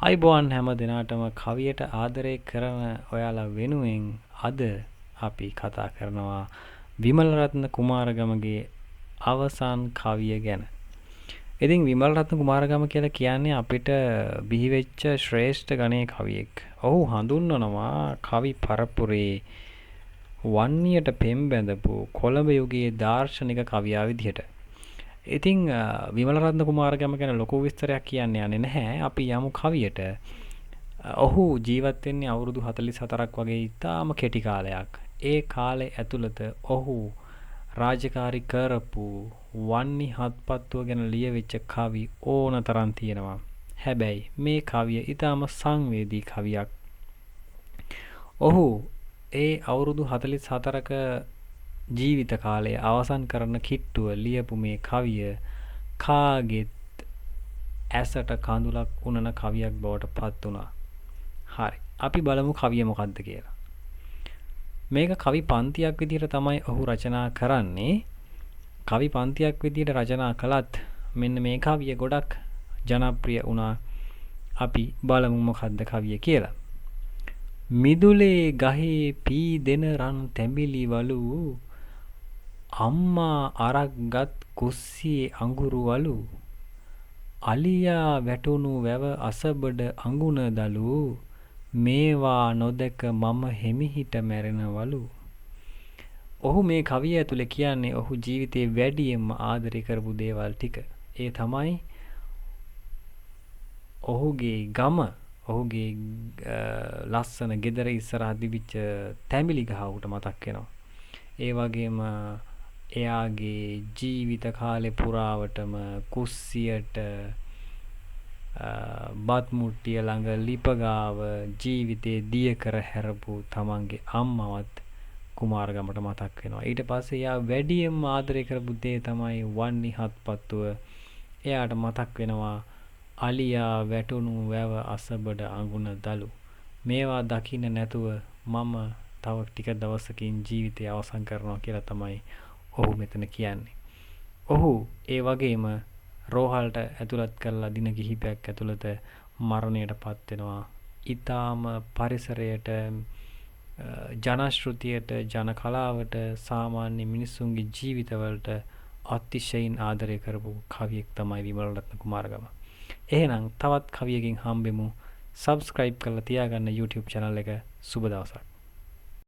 අයිබෝන් හැම දෙනාටම කවියට ආදරය කරන ඔයාලා වෙනුවෙන් අද අපි කතා කරනවා විමලරත්න කුමාරගමගේ අවසන් කවිය ගැන. ඉතින් විමලරත්න කුමාරගම කියලා කියන්නේ අපිට බිහිවෙච්ච ශ්‍රේෂ්ඨ ගණයේ කවියෙක්. ඔහු හඳුන්වනවා කවි පරපුරේ වන්නියට පෙම් බැඳපු කොළඹ යුගයේ දාර්ශනික කවියා විදිහට. ඉතින් විමලරත්න කුමාරගම ගැන ලොකු විස්තරයක් කියන්න යන්නේ නැහැ. අපි යමු කවියට. ඔහු ජීවත් වෙන්නේ අවුරුදු 44ක් වගේ ඉතාම කෙටි කාලයක්. ඒ කාලේ ඇතුළත ඔහු රාජකාරී කරපු වන්නි හත්පත්තුව ගැන ලියවිච්ච කවි ඕනතරම් තියෙනවා. හැබැයි මේ කවිය ඉතාම සංවේදී කවියක්. ඔහු ඒ අවුරුදු 44ක ජීවිත කාලය අවසන් කරන කිට්ටුව ලියපු මේ කවිය කාගෙත් ඇසට කඳුලක් උනන කවියක් බවට පත් වුණා. හරි. අපි බලමු කවිය මොකක්ද කියලා. මේක කවි පන්තියක් විදිහට තමයි ඔහු රචනා කරන්නේ. කවි පන්තියක් විදිහට රචනා කළත් මෙන්න මේ කවිය ගොඩක් ජනප්‍රිය වුණා. අපි බලමු මොකක්ද කවිය කියලා. මිදුලේ ගහේ පී දෙන රන් තැඹිලි වලු අම්මා අරක්ගත් කුස්සියේ අඟුරු වලු අලියා වැටුණු වැව අසබඩ අඟුණ දලු මේවා නොදක මම හෙමිහිට මැරෙනවලු. ඔහු මේ කවිය ඇතුලේ කියන්නේ ඔහු ජීවිතේ වැඩියෙන්ම ආදරය කරපු දේවල් ටික. ඒ තමයි ඔහුගේ ගම, ඔහුගේ ලස්සන ගෙදර ඉස්සරහ දිවිච්ච තැඹිලි ගහ උට මතක් වෙනවා. ඒ වගේම එයාගේ ජීවිත කාලේ පුරාවටම කුස්සියට බත් මුට්ටිය ළඟ ලිපගාව ජීවිතේ දිය කර හැරපු තමන්ගේ අම්මවත් කුමාරගමට මතක් වෙනවා. ඊට පස්සේ එයා වැඩියෙන්ම ආදරය කරපු දේ තමයි වන්නි හත්පත්තුව. එයාට මතක් වෙනවා අලියා වැටුණු වැව අසබඩ අඟුණ දලු. මේවා දකින්න නැතුව මම තව ටික දවසකින් ජීවිතය අවසන් කරනවා කියලා තමයි ඔහු මෙතන කියන්නේ. ඔහු ඒ වගේම රෝහලට ඇතුළත් කරලා දින කිහිපයක් ඇතුළත මරණයට පත් වෙනවා. ඊටාම පරිසරයට, ජනශ්‍රුතියට, ජන කලාවට, සාමාන්‍ය මිනිසුන්ගේ ජීවිතවලට අතිශයින් ආදරය කරපු කවියෙක් තමයි විමලරත්න කුමාරගම. එහෙනම් තවත් කවියකින් හම්බෙමු. subscribe කරලා තියාගන්න YouTube channel එක. සුබ දවසක්.